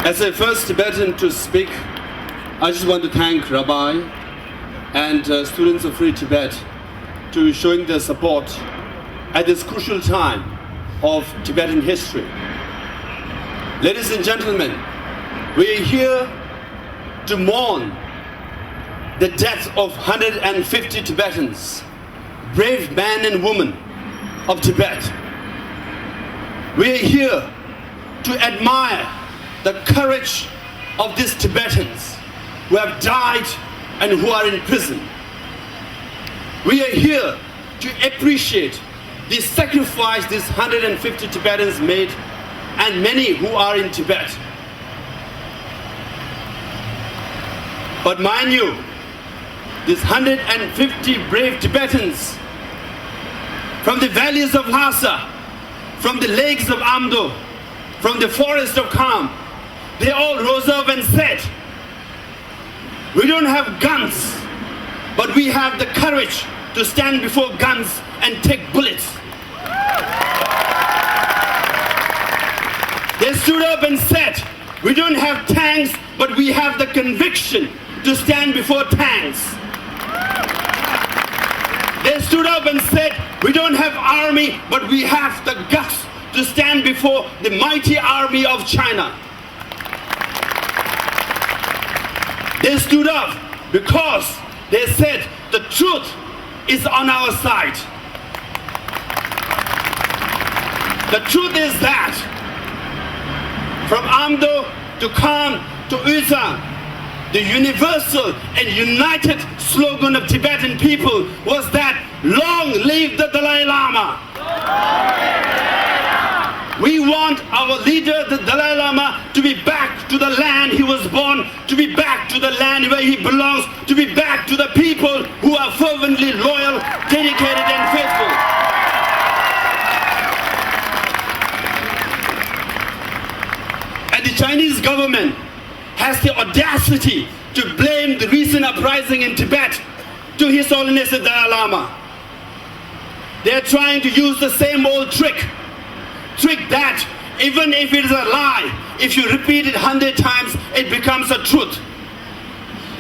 As a first Tibetan to speak, I just want to thank Rabbi and students of Free Tibet to showing their support at this crucial time of Tibetan history. Ladies and gentlemen, we are here to mourn the death of 150 Tibetans, brave men and women of Tibet. We are here to admire the courage of these Tibetans who have died and who are in prison. We are here to appreciate the sacrifice these 150 Tibetans made and many who are in Tibet. But mind you, these 150 brave Tibetans from the valleys of Lhasa, from the lakes of Amdo, from the forest of Kham, they all rose up and said, we don't have guns, but we have the courage to stand before guns and take bullets. They stood up and said, we don't have tanks, but we have the conviction to stand before tanks. They stood up and said, we don't have army, but we have the guts to stand before the mighty army of China. They stood up because they said the truth is on our side. The truth is that from Amdo to Kham to Uysan, the universal and united slogan of Tibetan people was that long live the Dalai Lama. We want our leader, the Dalai Lama, to be back to the land he was born, to be back to the land where he belongs, to be back to the people who are fervently loyal, dedicated and faithful. And the Chinese government has the audacity to blame the recent uprising in Tibet to His Holiness the Dalai Lama. They are trying to use the same old trick that even if it is a lie, if you repeat it 100 times, it becomes a truth.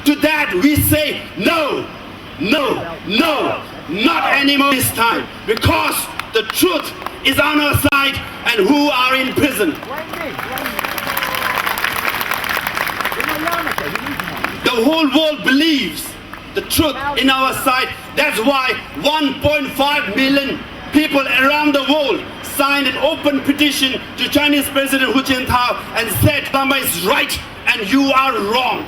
To that we say, no, no, no, not anymore this time, because the truth is on our side and who are in prison. The whole world believes the truth in our side. That's why 1.5 million people around the world signed an open petition to Chinese President Hu Jintao and said, Lama is right and you are wrong.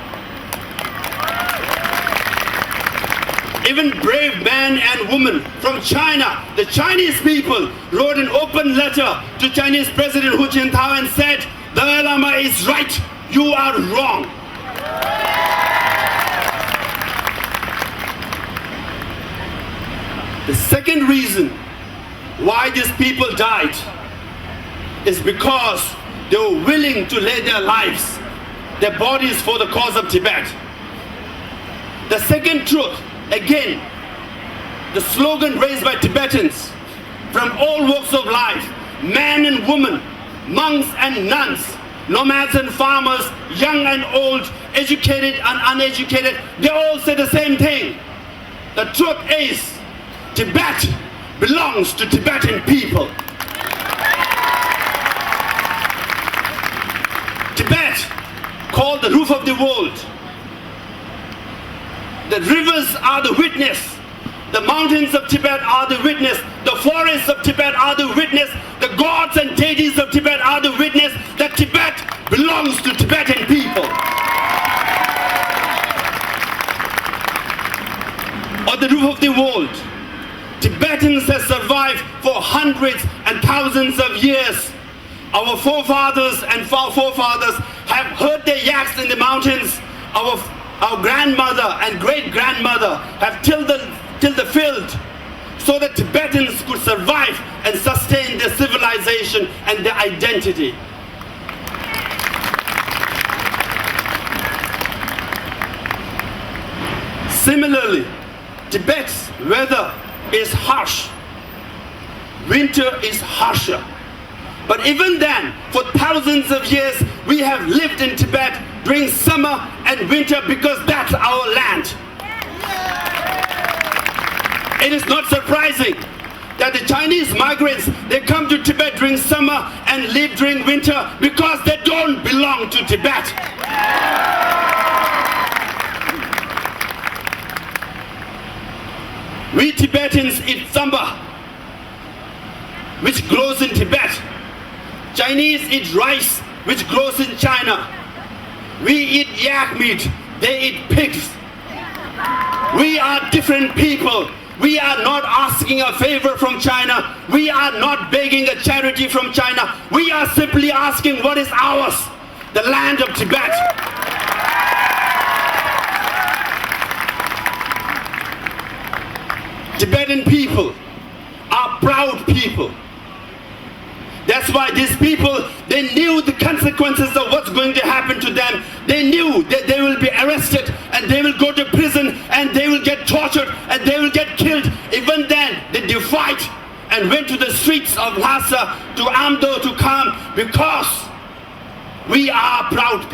Even brave men and women from China, the Chinese people, wrote an open letter to Chinese President Hu Jintao and said, Dalai Lama is right, you are wrong. The second reason why these people died is because they were willing to lay their lives, their bodies for the cause of Tibet. The second truth, again, the slogan raised by Tibetans from all walks of life, men and women, monks and nuns, nomads and farmers, young and old, educated and uneducated, they all say the same thing. The truth is, Tibet belongs to Tibetan people. Tibet, called the roof of the world. The rivers are the witness. The mountains of Tibet are the witness. The forests of Tibet are the witness. The gods and deities of Tibet are the witness that Tibet belongs to Tibetan people. On the roof of the world, Tibetans have survived for hundreds and thousands of years. Our forefathers and forefathers have herd their yaks in the mountains. Our grandmother and great-grandmother have tilled the field so that Tibetans could survive and sustain their civilization and their identity. Similarly, Tibet's weather is harsh. Winter is harsher. But even then, for thousands of years, we have lived in Tibet during summer and winter because that's our land. It is not surprising that the Chinese migrants, they come to Tibet during summer and live during winter because they don't belong to Tibet. We Tibetans eat samba, which grows in Tibet. Chinese eat rice, which grows in China. We eat yak meat, they eat pigs. We are different people. We are not asking a favor from China. We are not begging a charity from China. We are simply asking what is ours, the land of Tibet. Tibetan people are proud people. That's why these people, they knew the consequences of what's going to happen to them. They knew that they will be arrested and they will go to prison and they will get tortured and they will get killed. Even then, they defied and went to the streets of Lhasa, to Amdo, to come because we are proud people.